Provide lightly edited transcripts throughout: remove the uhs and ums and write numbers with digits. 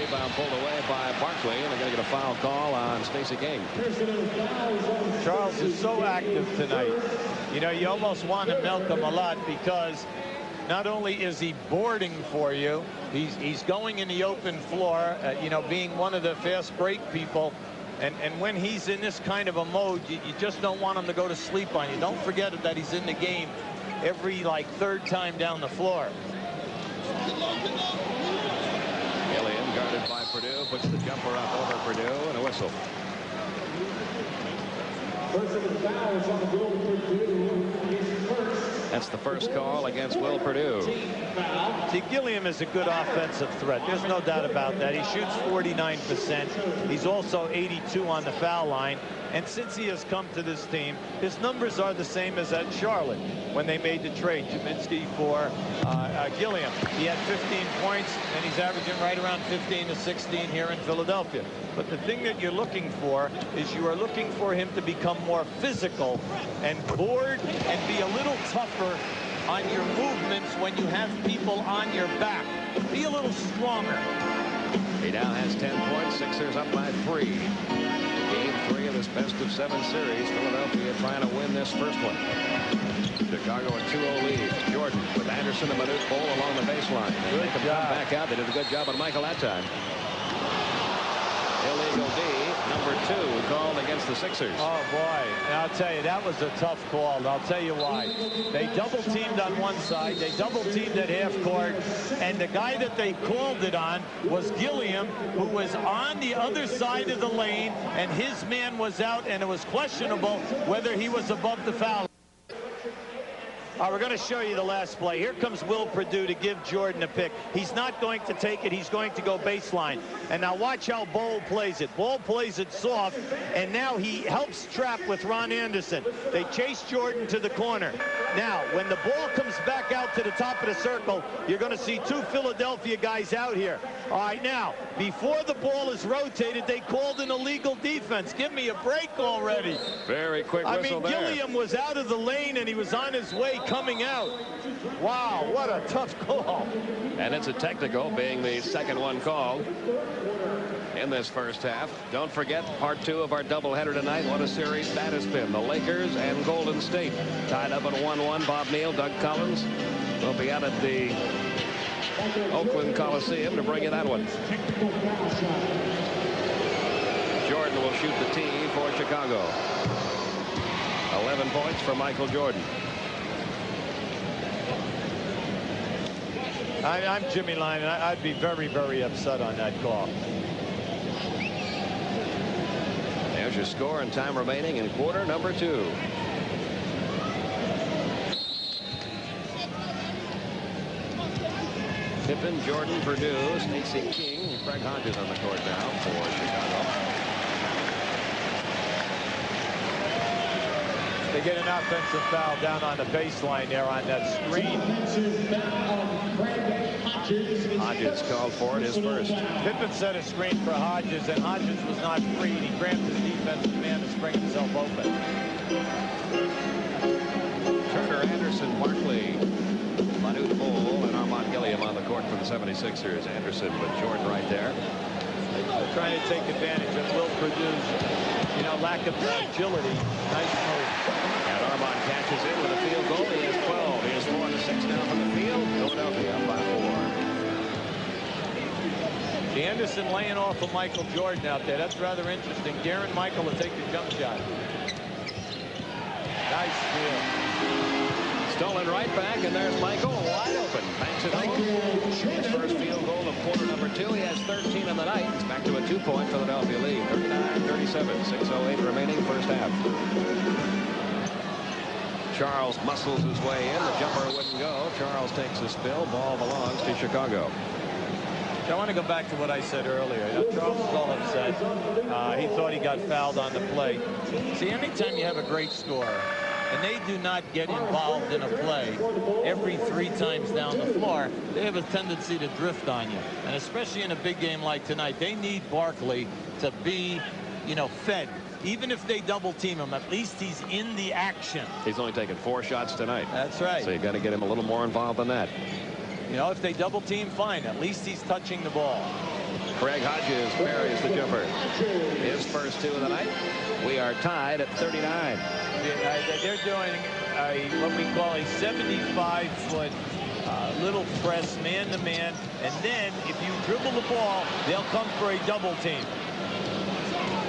Rebound pulled away by Barkley, and they're going to get a foul call on Stacey King. Charles is so active tonight. You know, you almost want to milk him a lot, because not only is he boarding for you, he's going in the open floor, you know, being one of the fast break people. And when he's in this kind of a mode, you just don't want him to go to sleep on you. Don't forget that he's in the game every, like, third time down the floor. Gilliam guarded by Purdue, puts the jumper up over Purdue, and a whistle. That's the first call against Will Purdue. See, Gilliam is a good offensive threat. There's no doubt about that. He shoots 49%. He's also 82 on the foul line. And since he has come to this team, his numbers are the same as at Charlotte when they made the trade. Jaminski for Gilliam. He had 15 points, and he's averaging right around 15 to 16 here in Philadelphia. But the thing that you're looking for is you are looking for him to become more physical and board and be a little tougher on your movements when you have people on your back. Be a little stronger. He now has 10 points. Sixers up by 3. Game 3 of this best-of-7 series. Philadelphia trying to win this first one. Chicago a 2-0 lead. Jordan with Anderson and Manute Bol along the baseline. They make him come back out. They did a good job on Michael that time. Illegal D, number 2, called against the Sixers. Oh, boy. And I'll tell you, that was a tough call. And I'll tell you why. They double-teamed on one side. They double-teamed at half-court. And the guy that they called it on was Gilliam, who was on the other side of the lane, and his man was out, and it was questionable whether he was above the foul. All right, we're going to show you the last play. Here comes Will Purdue to give Jordan a pick. He's not going to take it. He's going to go baseline. And now watch how Bol plays it. Bol plays it soft, and now he helps trap with Ron Anderson. They chase Jordan to the corner. Now, when the ball comes back out to the top of the circle, you're going to see 2 Philadelphia guys out here. All right, now, before the ball is rotated, they called an illegal defense. Give me a break already. Very quick whistle there. Gilliam was out of the lane, and he was on his way coming out. Wow, what a tough call. And it's a technical, being the second one called in this first half. Don't forget, part 2 of our doubleheader tonight. What a series that has been. The Lakers and Golden State tied up at 1-1. Bob Neal, Doug Collins will be out at the Oakland Coliseum to bring you that one. Jordan will shoot the tee for Chicago. 11 points for Michael Jordan. I'm Jimmy Lyon, and I'd be very, very upset on that call. There's your score and time remaining in quarter number 2. Pippen, Jordan, Purdue, Stacey King, Craig Hodges on the court now for Chicago. They get an offensive foul down on the baseline there on that screen. Hodges called for it, his first. Pippen set a screen for Hodges, and Hodges was not free. He grabbed his defensive man to spring himself open. Turner, Anderson, Barkley, Manute Bol, and Armand Gilliam on the court for the 76ers. Anderson with Jordan right there. They're trying to take advantage of Will Purdue's, you know, lack of agility. Nice move. And Armand catches in with a field goal. He has 12. He has 4 to 6 now from the field. Philadelphia up by 4. Anderson laying off of Michael Jordan out there. That's rather interesting. Daring Michael to take the jump shot. Nice steal. Stolen right back, and there's Michael wide open. Banks it home. His first field goal of quarter number 2. He has 13 in the night. It's back to a 2-point Philadelphia lead. 39-37. 6:08 remaining first half. Charles muscles his way in. The jumper wouldn't go. Charles takes a spill. Ball belongs to Chicago. I want to go back to what I said earlier. You know, Charles was all upset. He thought he got fouled on the play. See, anytime you have a great scorer, and they do not get involved in a play every 3 times down the floor, they have a tendency to drift on you. And especially in a big game like tonight, they need Barkley to be, you know, fed. Even if they double team him, at least he's in the action. He's only taken 4 shots tonight. That's right. So you've got to get him a little more involved than that. You know, if they double team, fine. At least he's touching the ball. Greg Hodges parries the jumper. His first two of the night. We are tied at 39. They're doing what we call a 75-foot little press, man-to-man, and then if you dribble the ball, they'll come for a double team.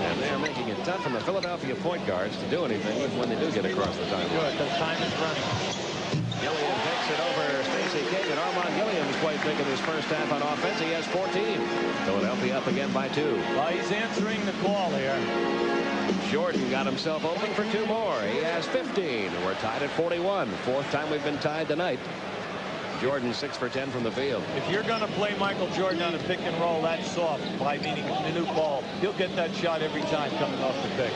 And they're making it tough for the Philadelphia point guards to do anything when they do get across the timeline. The time is running. Gilliam takes it over Stacey King, and Armand Gilliam's played big in his first half on offense. He has 14. Philadelphia up again by 2. Well, he's answering the call here. Jordan got himself open for 2 more. He has 15. We're tied at 41. Fourth time we've been tied tonight. Jordan 6 for 10 from the field. If you're going to play Michael Jordan on a pick and roll that soft, by meaning the new ball, he'll get that shot every time coming off the pick.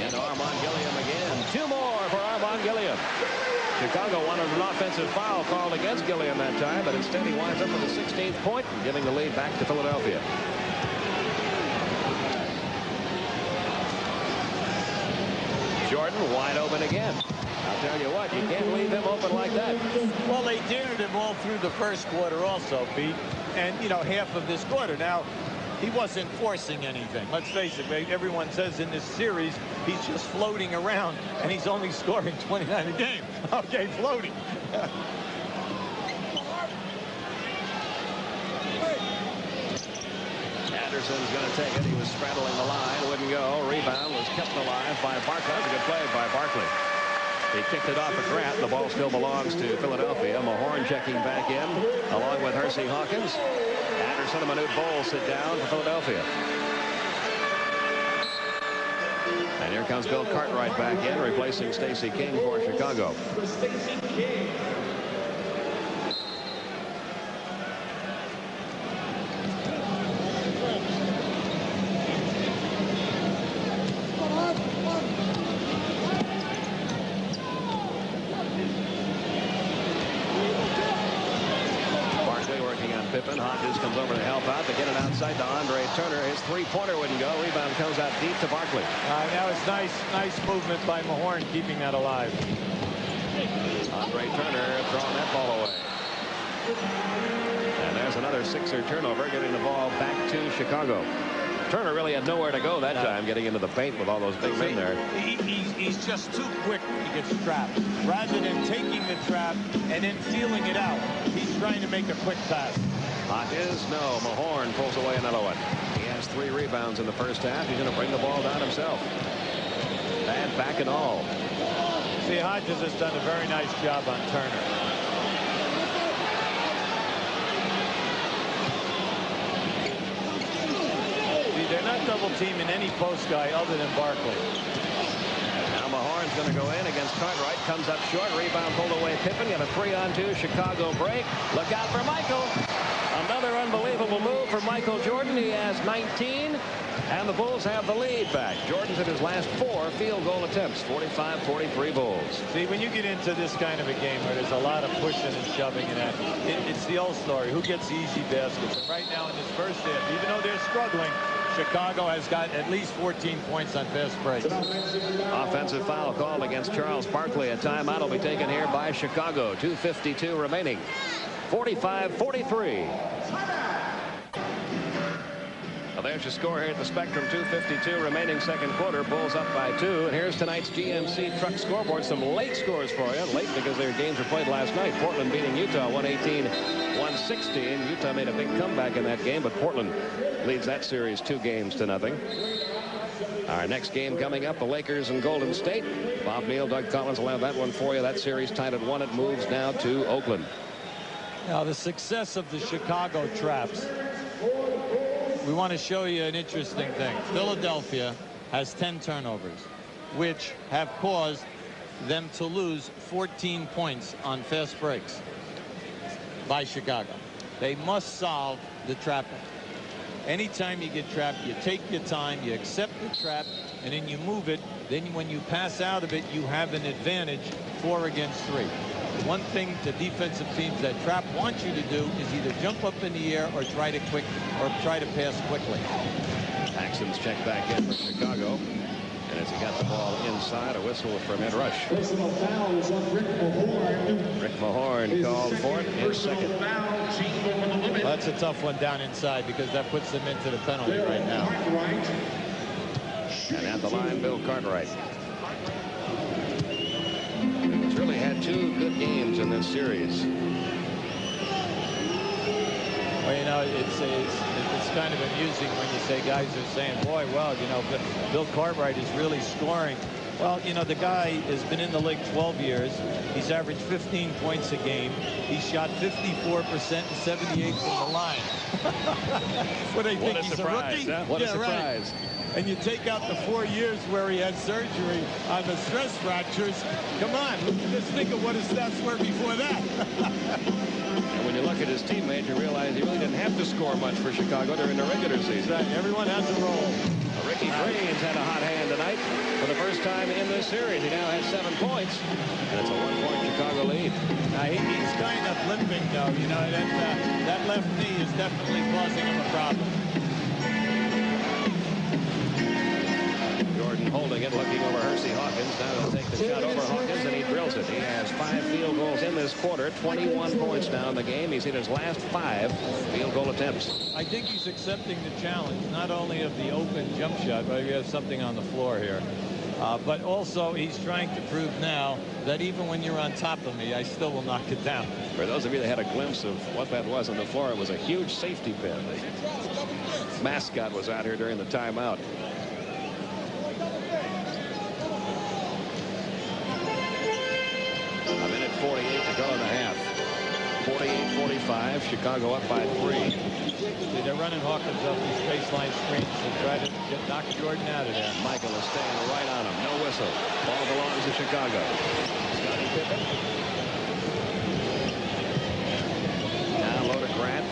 And Armand Gilliam again. 2 more for Armand Gilliam. Chicago wanted an offensive foul called against Gilliam that time, but instead he winds up with a 16th point, giving the lead back to Philadelphia. Jordan wide open again. I'll tell you what, you can't leave him open like that. Well, they dared him all through the first quarter also, Pete, and, you know, half of this quarter. Now, he wasn't forcing anything. Let's face it, everyone says in this series he's just floating around, and he's only scoring 29 a game. Okay, floating. Anderson's going to take it. He was straddling the line, wouldn't go. Rebound was kept alive by Barkley. That was a good play by Barkley. He kicked it off a Grant. The ball still belongs to Philadelphia. Mahorn checking back in, along with Hersey Hawkins. Anderson and Manute Bol sit down for Philadelphia. And here comes Bill Cartwright back in, replacing Stacey King for Chicago. Hodges comes over to help out. They get it outside to Andre Turner. His three-pointer wouldn't go. Rebound comes out deep to Barkley. Now it's nice movement by Mahorn, keeping that alive. Andre Turner throwing that ball away. And there's another Sixer turnover, getting the ball back to Chicago. Turner really had nowhere to go that time, getting into the paint with all those big men there. He's just too quick when he gets trapped. Rather than taking the trap and then feeling it out, he's trying to make a quick pass. Hodges, no. Mahorn pulls away another one. He has 3 rebounds in the first half. He's going to bring the ball down himself. Bad back and all. See, Hodges has done a very nice job on Turner. See, they're not double teaming any post guy other than Barkley. Now Mahorn's going to go in against Cartwright. Comes up short. Rebound pulled away. Pippen got a 3-on-2 Chicago break. Look out for Michael. Another unbelievable move for Michael Jordan. He has 19, and the Bulls have the lead back. Jordan's at his last 4 field goal attempts. 45-43 Bulls. See, when you get into this kind of a game where there's a lot of pushing and shoving and that, it's the old story. Who gets the easy baskets? And right now in this first half, even though they're struggling, Chicago has got at least 14 points on fast breaks. Offensive foul called against Charles Barkley. A timeout will be taken here by Chicago. 2:52 remaining. 45-43. Well, there's your score here at the Spectrum. 2:52 remaining second quarter. Bulls up by 2. And here's tonight's GMC Truck scoreboard. Some late scores for you. Late because their games were played last night. Portland beating Utah 118-116. Utah made a big comeback in that game, but Portland leads that series 2-0. Our next game coming up, the Lakers and Golden State. Bob Neal, Doug Collins will have that one for you. That series tied at 1. It moves now to Oakland. Now, the success of the Chicago Traps. We want to show you an interesting thing. Philadelphia has 10 turnovers, which have caused them to lose 14 points on fast breaks by Chicago. They must solve the trapping. Anytime you get trapped, you take your time, you accept the trap, and then you move it. Then when you pass out of it, you have an advantage 4 against 3. One thing the defensive teams that trap want you to do is either jump up in the air or try to pass quickly. Paxson's checked back in for Chicago. And as he got the ball inside, a whistle from Ed Rush. Personal foul is on Rick Mahorn. Rick Mahorn called for it, his second. That's a tough one down inside because that puts them into the penalty right now. And at the line, Bill Cartwright. He's really had 2 good games in this series. Well, you know, it's kind of amusing when you say guys are saying, boy, well, you know, Bill Cartwright is really scoring. Well, you know, the guy has been in the league 12 years. He's averaged 15 points a game. He shot 54% and 78 from the line. What do you think? He's surprise, a rookie? huh? What a surprise. Right. And you take out the 4 years where he had surgery on the stress fractures. Come on, just think of what his stats were before that. And when you look at his teammate, you realize he really didn't have to score much for Chicago during the regular season. Right. Everyone has a role. Ricky Green's had a hot hand tonight for the first time in this series. He now has 7 points, and it's a 1-point Chicago lead. Now he's kind of limping, though. You know, that left knee is definitely causing him a problem. Jordan holding it, looking over Hersey Hawkins. Now he'll take the shot over Hawkins, and he drills it. He has 5 field goals in this quarter, 21 points now in the game. He's hit his last 5 field goal attempts. I think he's accepting the challenge, not only of the open jump shot, but we have something on the floor here. But also he's trying to prove now that even when you're on top of me, I still will knock it down. For those of you that had a glimpse of what that was on the floor, it was a huge safety pin. The mascot was out here during the timeout. A minute 48 to go in the half. 48-45. Chicago up by 3. See, they're running Hawkins off these baseline screens to try to knock Jordan out of there. Michael is staying right on him. No whistle. Ball belongs to Chicago. Scottie Pippen. Now low to Grant.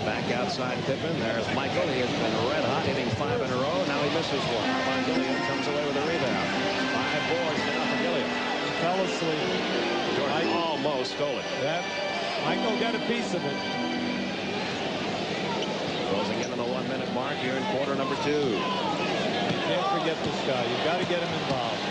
Back outside Pippen. There's Michael. He has been red hot, hitting 5 in a row. Now he misses one. Von Gilliam comes away with a rebound. 5 boards now for Gilliam. He fell asleep. Jordan almost stole it. That Michael got a piece of it. Closing in on the 1-minute mark here in quarter number 2. You can't forget this guy. You've got to get him involved.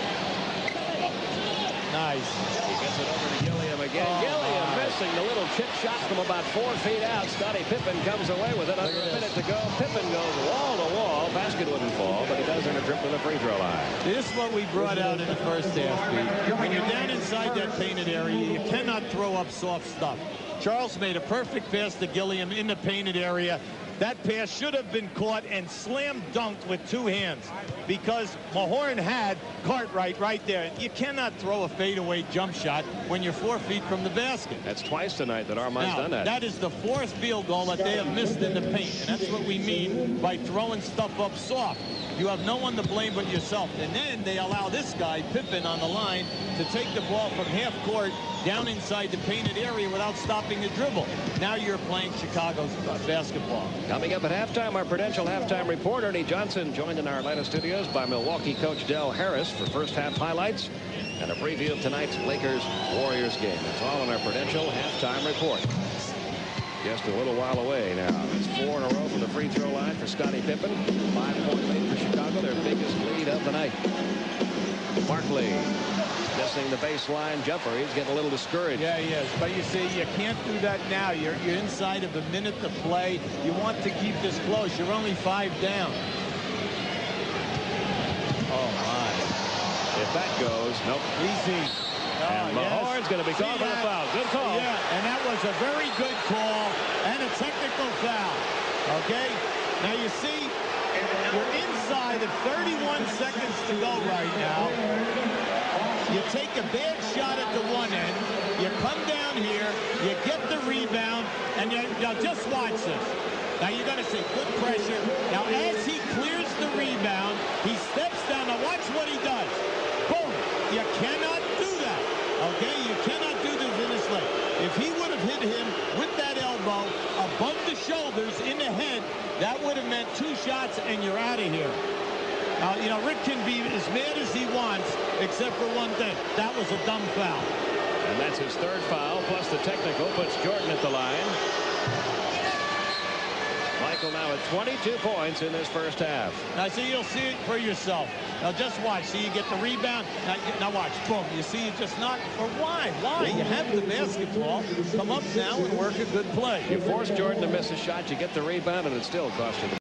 Nice. He gets it over to Gilliam again. Gilliam missing the little chip shot from about 4 feet out. Scottie Pippen comes away with it. Under a minute to go. Pippen goes wall to wall. Basket wouldn't fall, but he does earn a trip to the free throw line. This is what we brought out in the first half, Pete. When you're down inside that painted area, you cannot throw up soft stuff. Charles made a perfect pass to Gilliam in the painted area. That pass should have been caught and slam dunked with 2 hands because Mahorn had Cartwright right there. You cannot throw a fadeaway jump shot when you're 4 feet from the basket. That's twice tonight that Armand's done that. That is the 4th field goal that they have missed in the paint, and that's what we mean by throwing stuff up soft. You have no one to blame but yourself. And then they allow this guy, Pippen, on the line to take the ball from half court down inside the painted area without stopping the dribble. Now you're playing Chicago's basketball. Coming up at halftime, our Prudential halftime report, Ernie Johnson, joined in our Atlanta studios by Milwaukee coach Del Harris for first half highlights and a preview of tonight's Lakers-Warriors game. That's all in our Prudential halftime report. Just a little while away now. It's 4 in a row from the free throw line for Scottie Pippen. 5-point lead for Chicago, their biggest lead of the night. Barkley missing the baseline jumper. He's getting a little discouraged. Yeah, he is. But you see, you can't do that now. You're inside of a minute to play. You want to keep this close. You're only 5 down. Oh, my. If that goes, nope. Easy. And Mahorn's going to be called for a foul. Good call. Yeah, and that was a very good call and a technical foul. Okay? Now you see, you're inside of 31 seconds to go right now. You take a bad shot at the one end. You come down here. You get the rebound. And now just watch this. Now you're going to see good pressure. Now as he clears the rebound, he steps down. Now watch what he does. Boom. You cannot do that. Okay? You cannot do this in this leg. If he would have hit him with that elbow above the shoulders in the head, that would have meant 2 shots and you're out of here. Now, you know, Rick can be as mad as he wants, except for one thing. That was a dumb foul. And that's his 3rd foul, plus the technical puts Jordan at the line. Haskell now at 22 points in this first half. Now, see, you'll see it for yourself. Now, just watch. See, you get the rebound. Now watch. Boom. You see, you just not. Or why? Why? You have the basketball. Come up now and work a good play. You force Jordan to miss a shot. You get the rebound, and it still costs you the